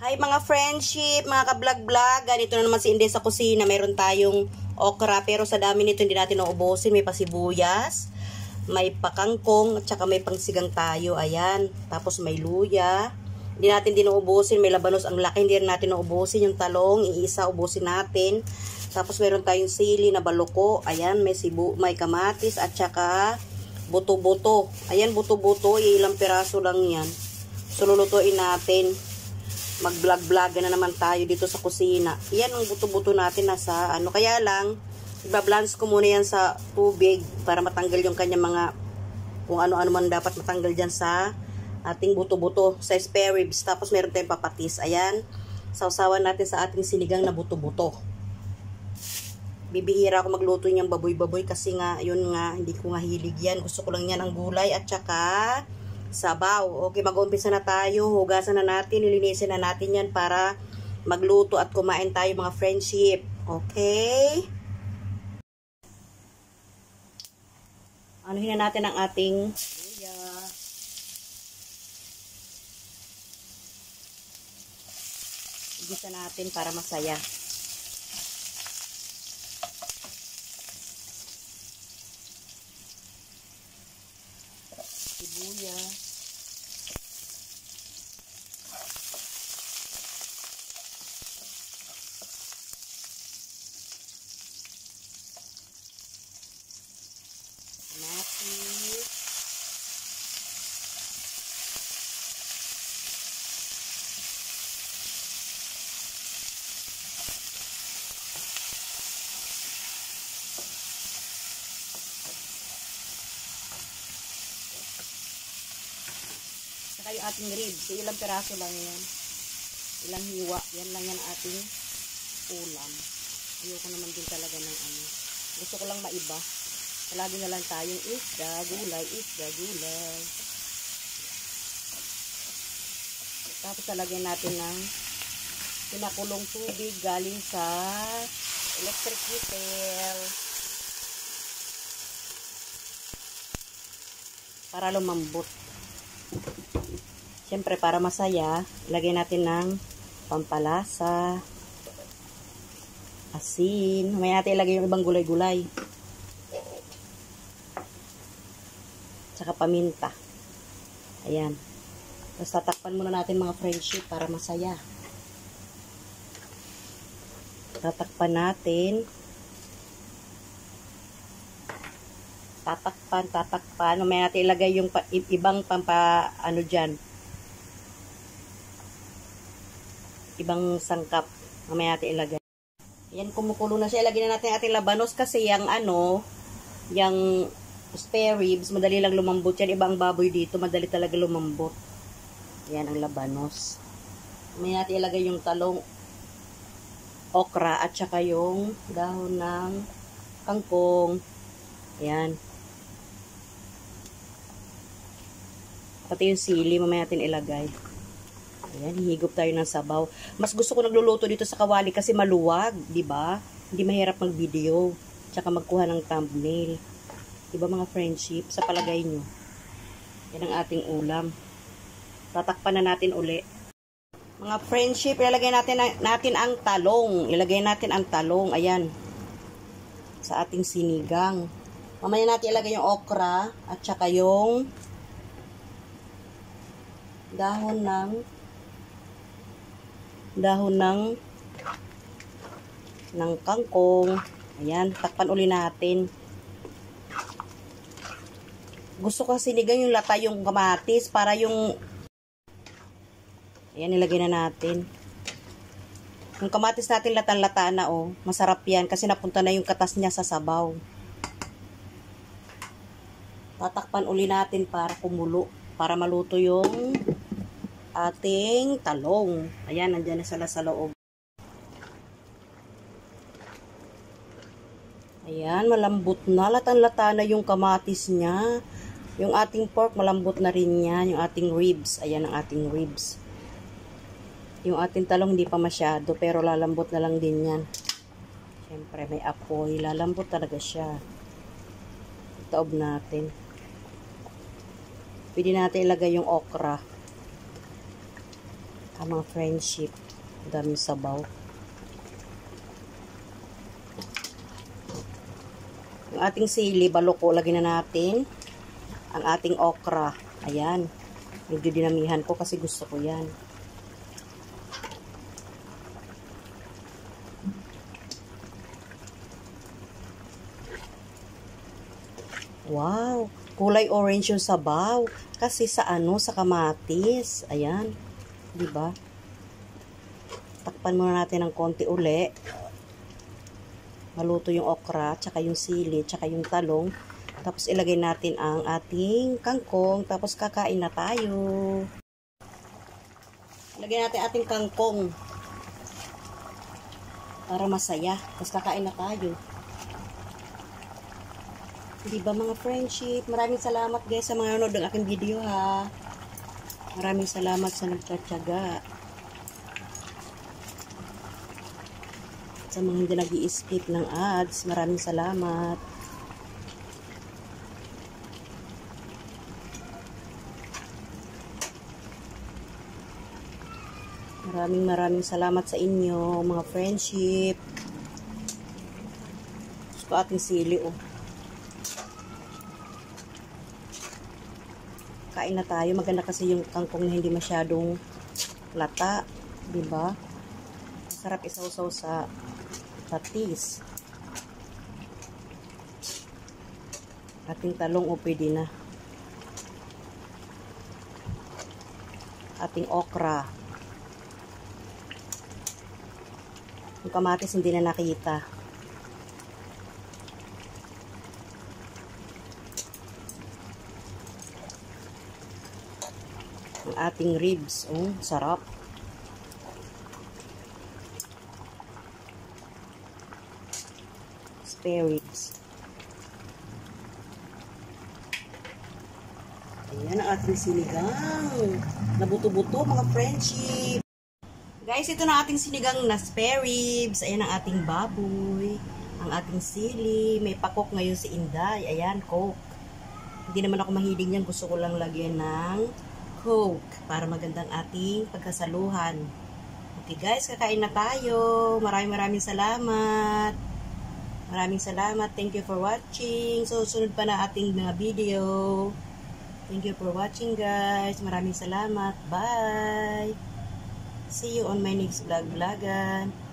Hi mga friendship, mga ka-vlog-vlog. Ganito na naman si Inday sa kusina. Meron tayong okra pero sa dami nito hindi natin nauubusin. May pasibuyas, may pakangkong, at saka may pangsigang tayo. Ayan. Tapos may luya. Hindi natin din nauubusin. May labanos ang laki. Hindi natin nauubusin. Yung talong, iisa ubusin natin. Tapos meron tayong sili na baluko. Ayan, may kamatis at saka buto-buto. Ayan, buto-buto. Ilang piraso lang yan. So lulutuin natin. Mag-vlog-vlog na naman tayo dito sa kusina. Yan ang buto-buto natin nasa ano. Kaya lang, iba-blanch ko muna yan sa tubig para matanggal yung kanya mga kung ano-ano man dapat matanggal dyan sa ating buto-buto sa spare ribs. Tapos meron tayong papatis. Ayan. Sausawan natin sa ating sinigang na buto-buto. Bibihira ako magluto niyang baboy-baboy kasi nga, yun nga, hindi ko nga hilig yan. Gusto ko lang yan ang gulay at saka sabaw. Okay, mag-umpisa na tayo. Hugasan na natin, nilinisin na natin yan para magluto at kumain tayo mga friendship. Okay? Anuhin na natin ang ating luya. Igisa natin para masaya. Sibuyas. Kamatis. Saka yung ating ribs. Ilang peraso lang yan. Ilang hiwa. Yan lang yan ating ulam. Ayoko naman din talaga ng ano. Gusto ko lang maiba. Palagi na lang tayong isda, gulay, isda, gulay. Tapos talagyan natin ng pinakulong tubig galing sa electric kettle. Para lumambot. Siyempre, para masaya, lagyan natin ng pampalasa, asin. Mamaya natin ilagay yung ibang gulay-gulay. Tsaka paminta. Ayan. Tapos tatakpan muna natin mga friendship para masaya. Tatakpan natin. Tatakpan. Mamaya natin ilagay yung ibang ano dyan. Ibang sangkap. Mamaya natin ilagay. Ayan, kumukulo na siya. Ilagay na natin ating labanos kasi yung ano, yung spare ribs, madali lang lumambot yan. Ibang baboy dito, madali talaga lumambot. Ayan ang labanos. Mamaya natin ilagay yung talong, okra, at saka yung dahon ng kangkong. Ayan. Pati yung sili, mamaya natin ilagay. Ayan, hihigop tayo ng sabaw. Mas gusto ko nagluluto dito sa kawali kasi maluwag, di ba? Hindi mahirap mag-video, tsaka magkuha ng thumbnail. Di ba mga friendship? Sa palagay nyo. Yan ang ating ulam. Tatakpan na natin uli. Mga friendship, ilalagay natin ang talong. Ilagay natin ang talong. Ayan. Sa ating sinigang. Mamaya natin ilagay yung okra at saka yung dahon ng kangkong. Ayan, takpan uli natin. Gusto ko sinigang yung lata yung kamatis para yung ayan, nilagay na natin. Yung kamatis natin latan-lata na oh. Masarap yan kasi napunta na yung katas niya sa sabaw. Tatakpan uli natin para kumulo. Para maluto yung ating talong. Ayan, nandyan na sila sa loob. Ayan, malambot na. Latan-lata na yung kamatis niya. Yung ating pork, malambot na rin yan. Yung ating ribs. Ayan ang ating ribs. Yung ating talong, hindi pa masyado. Pero lalambot na lang din yan. Siyempre, may apoy. Lalambot talaga siya. Itaob natin. Pwede natin ilagay yung okra. Ang mga friendship. Daming sabaw. Yung ating sili, baloko, lagyan na natin. Ang ating okra. Ayan. Medyo dinamihan ko kasi gusto ko yan. Wow, kulay orange yung sabaw. Kasi sa sa kamatis. Ayan, 'di ba? Takpan muna natin ng konti uli. Maluto yung okra, tsaka yung sili, tsaka yung talong. Tapos ilagay natin ang ating kangkong, tapos kakain na tayo. Ilagay natin ating kangkong para masaya. Tapos kakain na tayo. Diba mga friendship? Maraming salamat guys sa mga nanonood ng aking video ha. Maraming salamat sa nagtatyaga. Sa mga hindi nag-i-skip ng ads, maraming salamat. Maraming salamat sa inyo mga friendship. Gusto ko ating sili oh. Kain na tayo. Maganda kasi yung kangkong na hindi masyadong lata. Diba? Sarap isaw-saw sa patis. Ating talong o pwede na. Ating okra. Yung kamatis hindi na nakita. Ang ating ribs. Oh, sarap. Spare ribs. Ayan ang ating sinigang. Nabuto-buto mga friendship. Guys, ito na ating sinigang na spare ribs. Ayan ang ating baboy. Ang ating sili. May pakok ngayon si Inday. Ayan, Coke. Hindi naman ako mahilig niyan. Gusto ko lang lagyan ng Coke para magandang ating pagkasaluhan. Okay guys, kakain na tayo. Maraming salamat. Maraming salamat. Thank you for watching. So, sunod pa na ating mga video. Thank you for watching guys. Maraming salamat. Bye. See you on my next vlogan.